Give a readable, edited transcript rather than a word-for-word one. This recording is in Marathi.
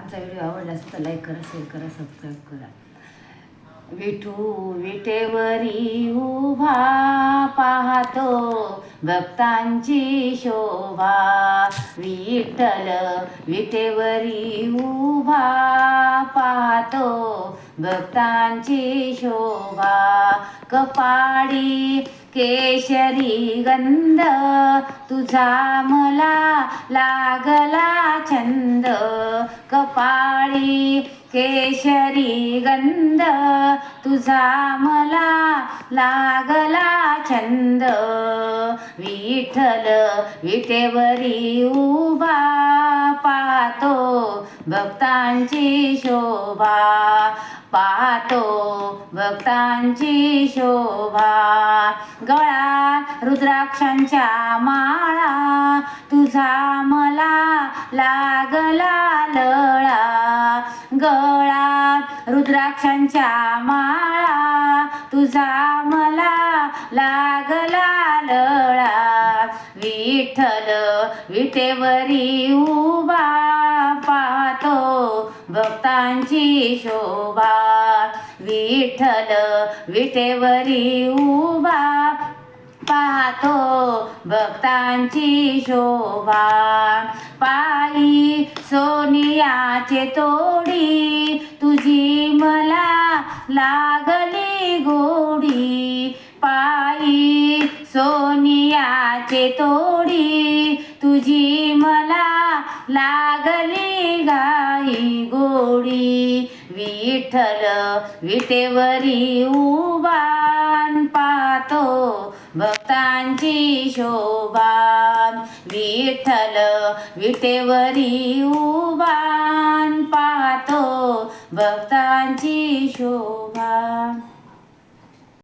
आमचा व्हिडिओ आवडला असेल तर लाईक करा, शेअर करा, सबस्क्राईब करा. विठू विटेवरी उभा पाहतो भक्तांची शोभा. विठ्ठल विटेवरी उभा पाहतो भक्तांची शोभा. कपाळी केशरी गंध तुझा मला लागला छंद. कपाळी केशरी गंध तुझा मला लागला छंद. विठ्ठल विटेवरी उभा पाहतो भक्तांची शोभा. पाहतो भक्तांची शोभा. गळा रुद्राक्षांच्या माळा तुझा मला लागला लळा. गळा रुद्राक्षांच्या माळा तुझा मला लागला लळा. विठ्ठल विटेवरी उभा पाहतो भक्तांची शोभा. विठ्ठल विटेवरी उभा पाहतो भक्तांची शोभा. पायी सोनियाचे तोडी तुझी मला लागली गोडी. पायी सोनियाचे तोडी तुझी मला लागली गाई गोडी. विठ्ठल विटेवरी उभा पाहतो भक्तांची शोभा. विठ्ठल विटेवरी उभा पाहतो भक्तांची शोभा.